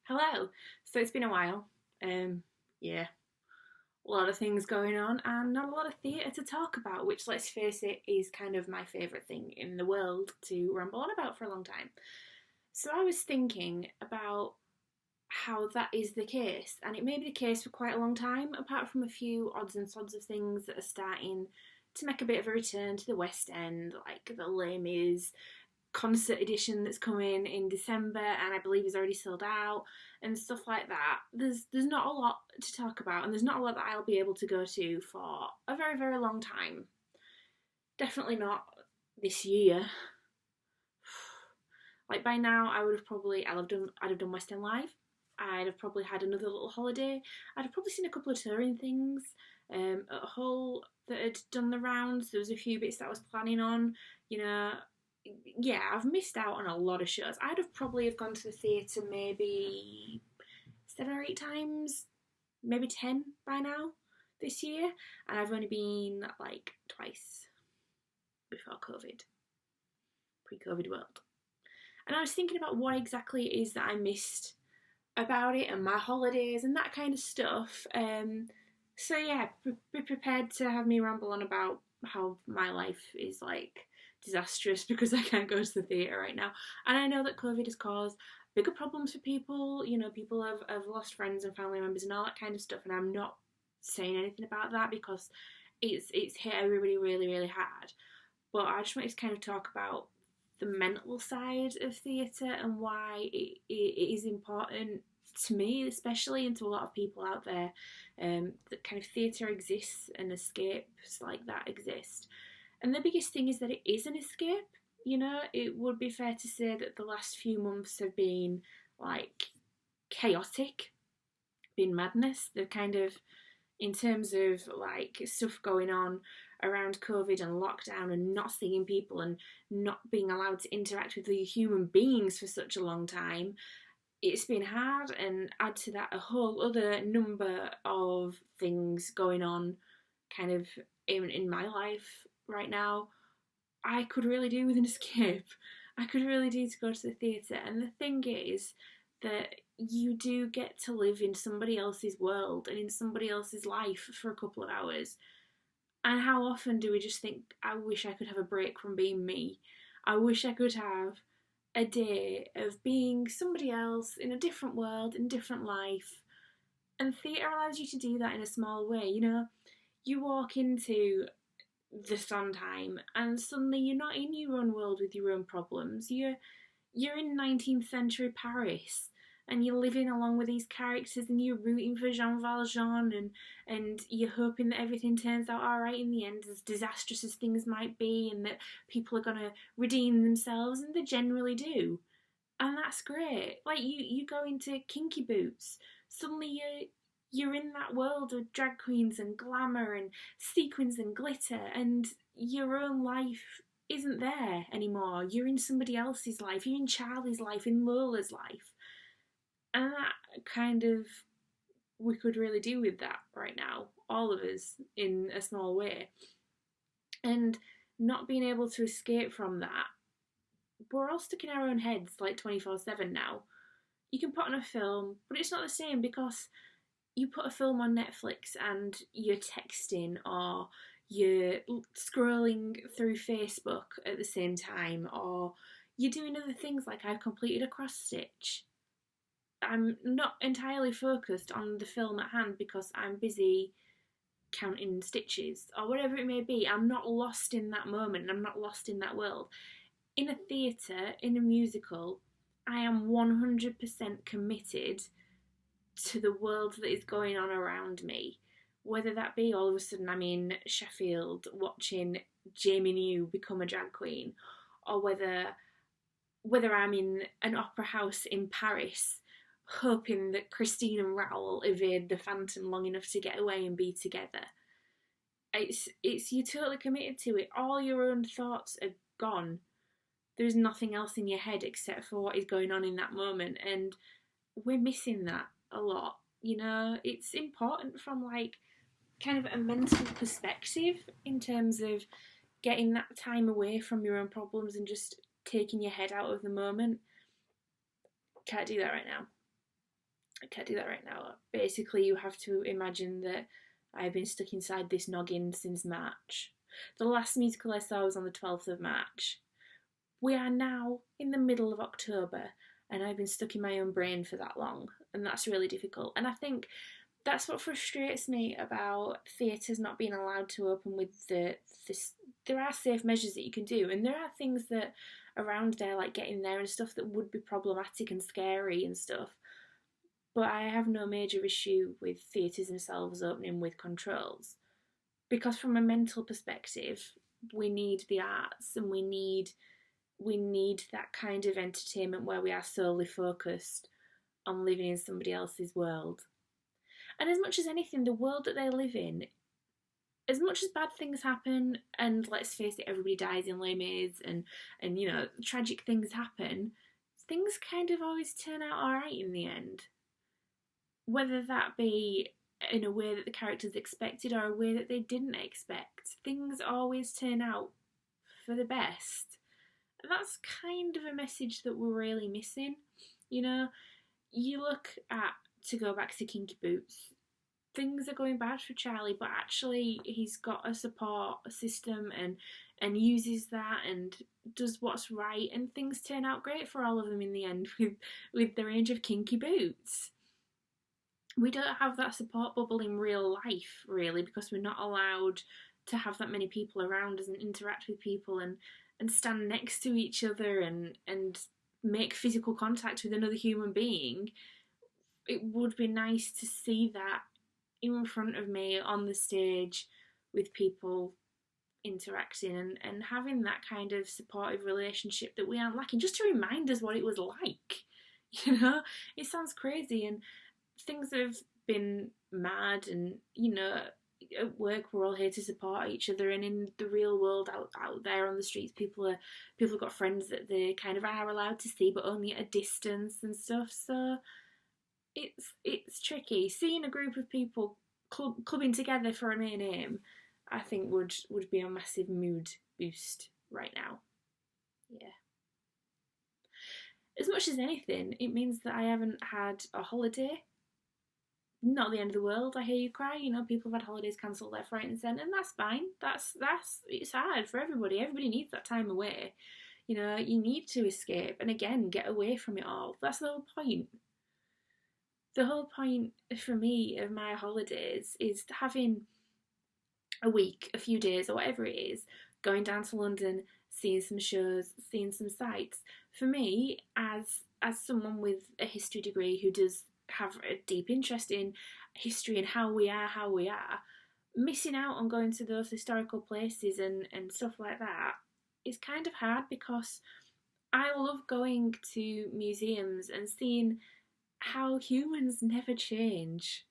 Hello. So it's been a while. Yeah, a lot of things going on and not a lot of theatre to talk about, which, let's face it, is kind of my favourite thing in the world to ramble on about for a long time. So I was thinking about how that is the case, and it may be the case for quite a long time, apart from a few odds and sods of things that are starting to make a bit of a return to the West End, like the Les Mis concert edition that's coming in December and I believe is already sold out and stuff like that. There's not a lot to talk about and there's not a lot that I'll be able to go to for a very, very long time. Definitely not this year. Like by now I would have probably I'd have done West End Live. I'd have probably had another little holiday. I'd have probably seen a couple of touring things at Hull that had done the rounds. There was a few bits that I was planning on, you know, yeah, I've missed out on a lot of shows. I'd have probably have gone to the theatre maybe 7 or 8 times, maybe 10 by now this year, and I've only been like twice before COVID, pre-COVID world. And I was thinking about what exactly it is that I missed about it and my holidays and that kind of stuff. So yeah, be prepared to have me ramble on about how my life is like disastrous because I can't go to the theatre right now. And I know that COVID has caused bigger problems for people. You know, people have lost friends and family members and all that kind of stuff. And I'm not saying anything about that because it's hit everybody really, really hard. But I just wanted to kind of talk about the mental side of theatre and why it is important to me, especially, and to a lot of people out there, that kind of theatre exists and escapes like that exist. And the biggest thing is that it is an escape. You know, it would be fair to say that the last few months have been like chaotic, been madness. They've kind of, in terms of like stuff going on around COVID and lockdown and not seeing people and not being allowed to interact with the human beings for such a long time, it's been hard. And add to that a whole other number of things going on kind of in my life right now. I could really do with an escape. I could really do to go to the theatre. And the thing is that you do get to live in somebody else's world and in somebody else's life for a couple of hours. And how often do we just think, I wish I could have a break from being me? I wish I could have a day of being somebody else in a different world, in a different life. And theatre allows you to do that in a small way. You know, you walk into the Sondheim and suddenly you're not in your own world with your own problems. You're in 19th century Paris and you're living along with these characters and you're rooting for Jean Valjean and you're hoping that everything turns out alright in the end, as disastrous as things might be, and that people are going to redeem themselves, and they generally do. And that's great. Like you go into Kinky Boots, suddenly you're in that world of drag queens and glamour and sequins and glitter, and your own life isn't there anymore. You're in somebody else's life. You're in Charlie's life, in Lola's life. And that kind of, we could really do with that right now, all of us, in a small way. And not being able to escape from that, we're all stuck in our own heads like 24/7 now. You can put on a film, but it's not the same because you put a film on Netflix and you're texting or you're scrolling through Facebook at the same time, or you're doing other things. Like I've completed a cross stitch. I'm not entirely focused on the film at hand because I'm busy counting stitches or whatever it may be. I'm not lost in that moment. I'm not lost in that world. In a theatre, in a musical, I am 100% committed to the world that is going on around me. Whether that be all of a sudden I'm in Sheffield watching Jamie New become a drag queen, or whether I'm in an opera house in Paris hoping that Christine and Raoul evade the Phantom long enough to get away and be together. It's you're totally committed to it. All your own thoughts are gone. There's nothing else in your head except for what is going on in that moment, and we're missing that a lot. You know, it's important from like kind of a mental perspective in terms of getting that time away from your own problems and just taking your head out of the moment. Can't do that right now. I can't do that right now. Basically, you have to imagine that I've been stuck inside this noggin since March. The last musical I saw was on the 12th of March. We are now in the middle of October, and I've been stuck in my own brain for that long, and that's really difficult. And I think that's what frustrates me about theatres not being allowed to open with this. There are safe measures that you can do, and there are things that around there, like getting there and stuff, that would be problematic and scary and stuff. But I have no major issue with theatres themselves opening with controls, because from a mental perspective, we need the arts, and we need that kind of entertainment where we are solely focused on living in somebody else's world. And as much as anything, the world that they live in, as much as bad things happen, and let's face it, everybody dies in Les Mis, and tragic things happen, things kind of always turn out alright in the end. Whether that be in a way that the characters expected or a way that they didn't expect, things always turn out for the best. That's kind of a message that we're really missing. You look at, to go back to Kinky Boots, things are going bad for Charlie, but actually he's got a support system and uses that and does what's right, and things turn out great for all of them in the end with the range of Kinky Boots. We don't have that support bubble in real life, really, because we're not allowed to have that many people around us and interact with people and stand next to each other and make physical contact with another human being. It would be nice to see that in front of me on the stage with people interacting and having that kind of supportive relationship that we aren't lacking, just to remind us what it was like. It sounds crazy, and things have been mad, and at work we're all here to support each other, and in the real world out there on the streets, people have got friends that they kind of are allowed to see, but only at a distance and stuff. So it's tricky. Seeing a group of people clubbing together for a main aim, I think would be a massive mood boost right now. Yeah. As much as anything, it means that I haven't had a holiday. Not the end of the world. I hear you cry. People have had holidays cancelled left, right, and centre, and that's fine. That's it's hard for everybody. Everybody needs that time away. You need to escape and again get away from it all. That's the whole point. The whole point for me of my holidays is having a week, a few days, or whatever it is, going down to London, seeing some shows, seeing some sights. For me, as someone with a history degree who does have a deep interest in history and how we are, missing out on going to those historical places and stuff like that is kind of hard, because I love going to museums and seeing how humans never change.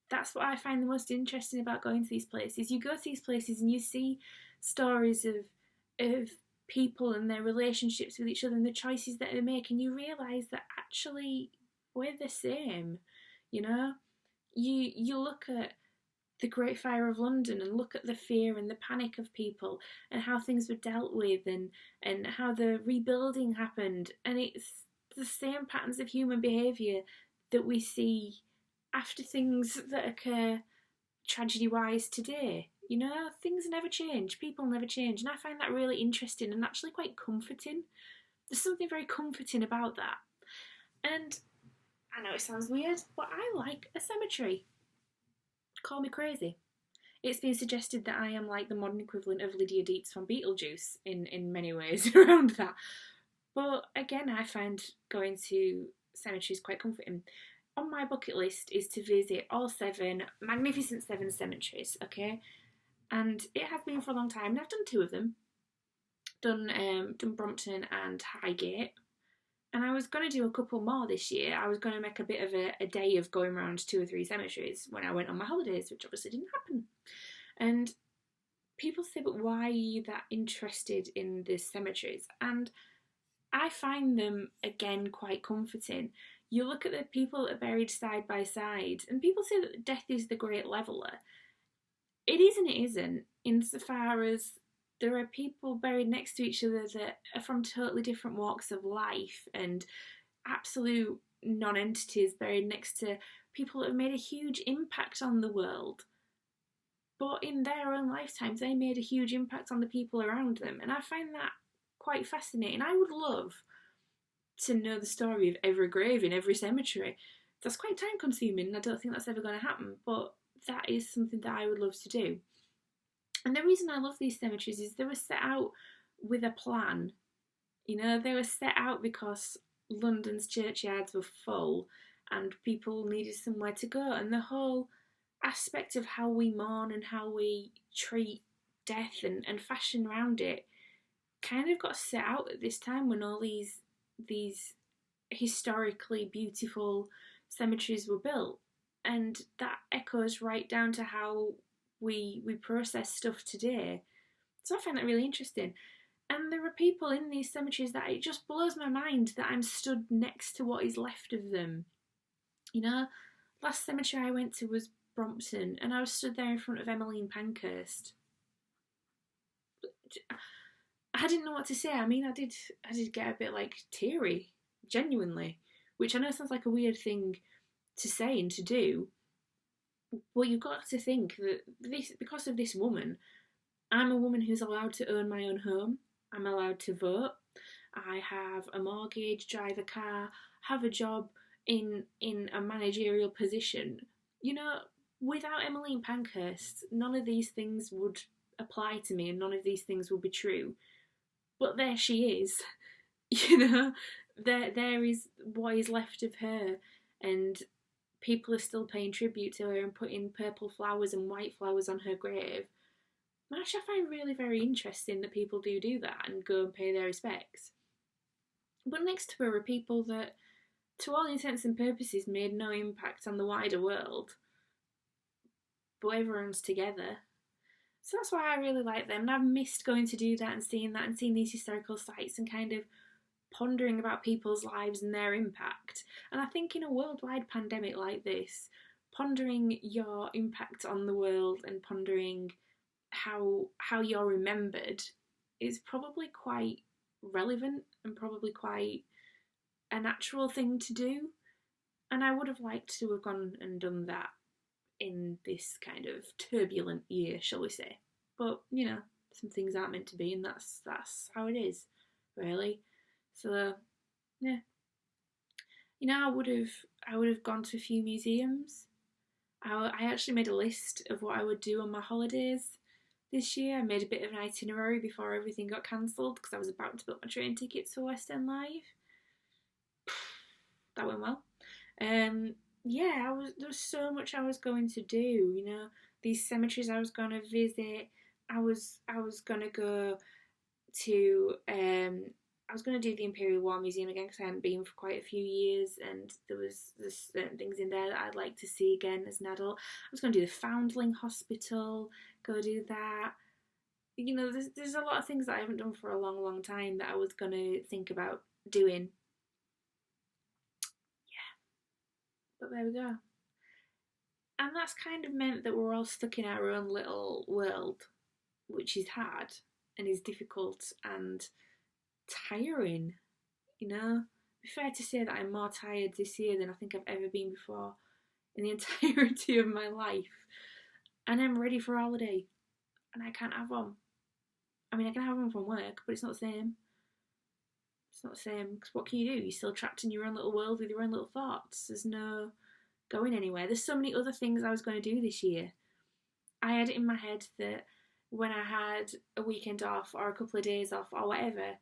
That's what I find the most interesting about going to these places. You go to these places and you see stories of people and their relationships with each other and the choices that they make, and you realise that actually we're the same. You look at the Great Fire of London and look at the fear and the panic of people and how things were dealt with and how the rebuilding happened, and it's the same patterns of human behaviour that we see after things that occur tragedy-wise today. Things never change, people never change, and I find that really interesting and actually quite comforting. There's something very comforting about that. And I know it sounds weird, but I like a cemetery. Call me crazy. It's been suggested that I am like the modern equivalent of Lydia Deetz from Beetlejuice in many ways around that. But again, I find going to cemeteries quite comforting. On my bucket list is to visit all 7 magnificent 7 cemeteries, okay? And it has been for a long time, and I've done 2 of them. Done Brompton and Highgate. And I was going to do a couple more this year. I was going to make a bit of a day of going around 2 or 3 cemeteries when I went on my holidays, which obviously didn't happen. And people say, but why are you that interested in the cemeteries? And I find them, again, quite comforting. You look at the people that are buried side by side, and people say that death is the great leveller. It is and it isn't, insofar as there are people buried next to each other that are from totally different walks of life and absolute non-entities buried next to people that have made a huge impact on the world. But in their own lifetimes, they made a huge impact on the people around them. And I find that quite fascinating. I would love to know the story of every grave in every cemetery. That's quite time consuming, and I don't think that's ever going to happen, but that is something that I would love to do. And the reason I love these cemeteries is they were set out with a plan. You know, they were set out because London's churchyards were full and people needed somewhere to go, and the whole aspect of how we mourn and how we treat death and fashion around it kind of got set out at this time when all these historically beautiful cemeteries were built, and that echoes right down to how we process stuff today. So I find that really interesting. And there are people in these cemeteries that it just blows my mind that I'm stood next to what is left of them. You know, last cemetery I went to was Brompton, and I was stood there in front of Emmeline Pankhurst. I didn't know what to say. I mean, I did get a bit like teary, genuinely, which I know sounds like a weird thing to say and to do. But you've got to think that because of this woman, I'm a woman who's allowed to own my own home. I'm allowed to vote. I have a mortgage, drive a car, have a job in a managerial position. You know, without Emmeline Pankhurst, none of these things would apply to me and none of these things would be true. But there she is. You know, there is what is left of her, and people are still paying tribute to her and putting purple flowers and white flowers on her grave. Which I find really very interesting that people do that and go and pay their respects. But next to her are people that, to all intents and purposes, made no impact on the wider world. But everyone's together. So that's why I really like them. And I've missed going to do that and seeing these historical sites and kind of pondering about people's lives and their impact. And I think in a worldwide pandemic like this, pondering your impact on the world and pondering how you're remembered is probably quite relevant and probably quite a natural thing to do. And I would have liked to have gone and done that in this kind of turbulent year, shall we say. But, you know, some things aren't meant to be, and that's how it is, really. So, yeah. You know, I would have gone to a few museums. I actually made a list of what I would do on my holidays this year. I made a bit of an itinerary before everything got cancelled because I was about to book my train tickets for West End Live. That went well. Yeah, there was so much I was going to do. You know, these cemeteries I was going to visit. I was going to go to I was going to do the Imperial War Museum again because I hadn't been for quite a few years, and there's certain things in there that I'd like to see again as an adult. I was going to do the Foundling Hospital, go do that. You know, there's a lot of things that I haven't done for a long, long time that I was going to think about doing. Yeah, but there we go. And that's kind of meant that we're all stuck in our own little world, which is hard and is difficult and tiring, you know. It's fair to say that I'm more tired this year than I think I've ever been before in the entirety of my life, and I'm ready for a holiday, and I can't have one. I mean, I can have one from work, but it's not the same. It's not the same, because what can you do? You're still trapped in your own little world with your own little thoughts. There's no going anywhere. There's so many other things I was going to do this year. I had it in my head that when I had a weekend off or a couple of days off or whatever,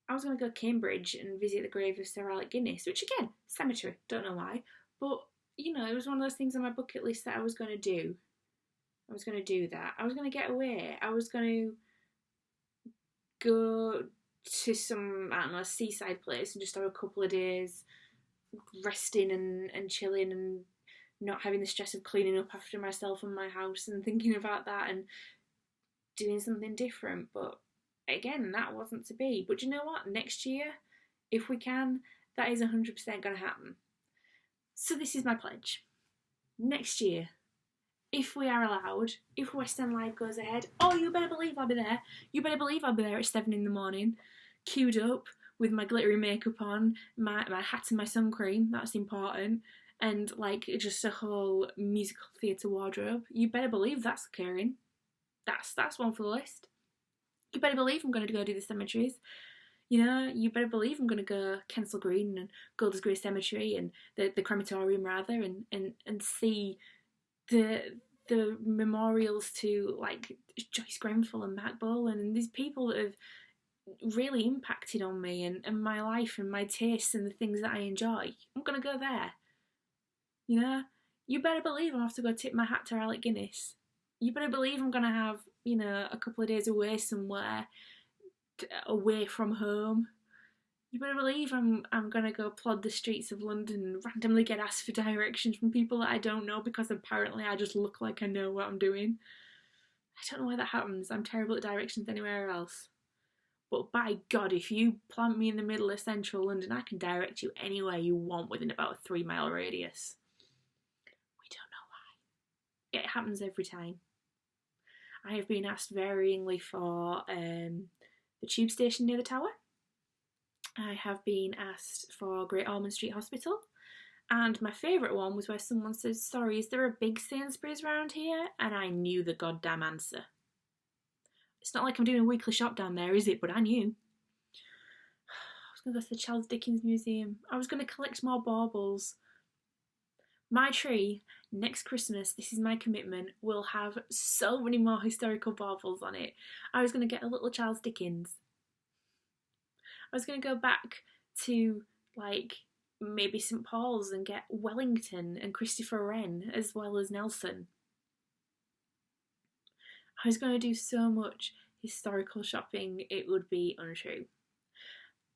I was going to go to Cambridge and visit the grave of Sir Alec Guinness, which again, cemetery, don't know why, but you know, it was one of those things on my bucket list that I was going to do. I was going to do that. I was going to get away. I was going to go to some, I don't know, seaside place and just have a couple of days resting and chilling and not having the stress of cleaning up after myself and my house and thinking about that and doing something different. But again, that wasn't to be. But you know what? Next year, if we can, that is 100% going to happen. So this is my pledge. Next year, if we are allowed, if West End Live goes ahead, oh, you better believe I'll be there. You better believe I'll be there at 7 in the morning, queued up with my glittery makeup on, my hat and my sun cream, that's important, and like just a whole musical theatre wardrobe, you better believe that's occurring. That's one for the list. You better believe I'm going to go do the cemeteries. You know, you better believe I'm going to go Kensal Green and Golders Grey Cemetery and the crematorium rather, and see the memorials to like Joyce Grenfell and Matt Bolan and these people that have really impacted on me and my life and my tastes and the things that I enjoy. I'm gonna go there. You know? You better believe I have to go tip my hat to Alec Guinness. You better believe I'm gonna have, you know, a couple of days away somewhere, away from home. You better believe I'm gonna go plod the streets of London and randomly get asked for directions from people that I don't know because apparently I just look like I know what I'm doing. I don't know why that happens. I'm terrible at directions anywhere else. But by God, if you plant me in the middle of central London, I can direct you anywhere you want within about a 3-mile radius. We don't know why. It happens every time. I have been asked varyingly for the tube station near the tower. I have been asked for Great Ormond Street Hospital. And my favourite one was where someone said, "Sorry, is there a big Sainsbury's around here?" And I knew the goddamn answer. It's not like I'm doing a weekly shop down there, is it? But I knew. I was going to go to the Charles Dickens Museum. I was going to collect more baubles. My tree, next Christmas, this is my commitment, will have so many more historical baubles on it. I was going to get a little Charles Dickens. I was going to go back to, like, maybe St Paul's and get Wellington and Christopher Wren as well as Nelson. I was going to do so much historical shopping, it would be untrue.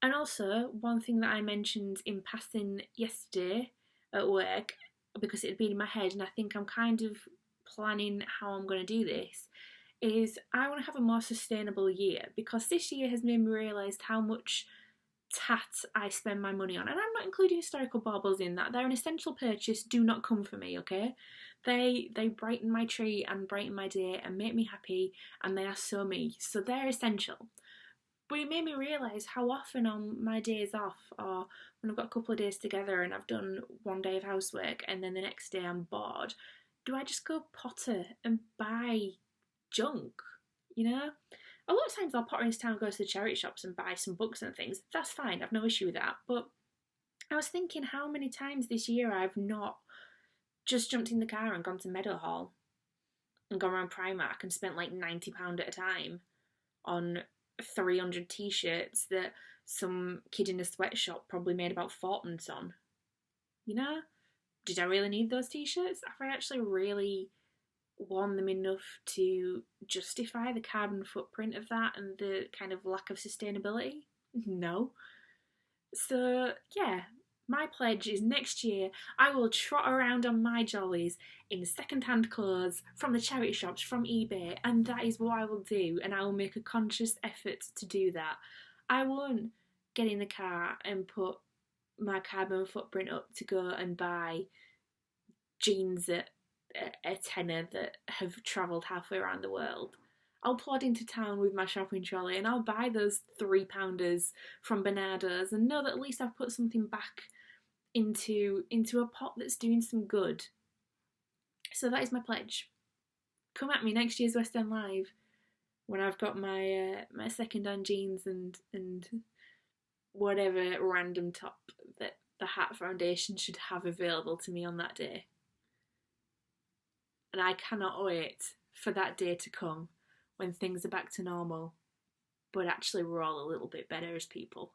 And also, one thing that I mentioned in passing yesterday at work, because it had been in my head and I think I'm kind of planning how I'm going to do this, is I want to have a more sustainable year, because this year has made me realise how much tat I spend my money on. And I'm not including historical baubles in that. They're an essential purchase. Do not come for me, okay? They brighten my tree and brighten my day and make me happy, and they are so me. So they're essential. But it made me realise how often on my days off, or when I've got a couple of days together and I've done one day of housework and then the next day I'm bored, do I just go potter and buy junk, you know? A lot of times I'll potter into town and go to the charity shops and buy some books and things. That's fine, I've no issue with that. But I was thinking how many times this year I've not just jumped in the car and gone to Meadowhall and gone around Primark and spent like £90 at a time on 300 t-shirts that some kid in a sweatshop probably made about fourpence on. You know? Did I really need those t-shirts? Have I actually really worn them enough to justify the carbon footprint of that and the kind of lack of sustainability? No. So, yeah, my pledge is next year I will trot around on my jollies in second-hand clothes from the charity shops, from eBay, and that is what I will do, and I will make a conscious effort to do that. I won't get in the car and put my carbon footprint up to go and buy jeans at a tenner that have travelled halfway around the world. I'll plod into town with my shopping trolley and I'll buy those £3 from Bernardo's and know that at least I've put something back into a pot that's doing some good. So that is my pledge. Come at me next year's West End Live when I've got my my second-hand jeans and whatever random top that the Hat Foundation should have available to me on that day. And I cannot wait for that day to come when things are back to normal, but actually we're all a little bit better as people.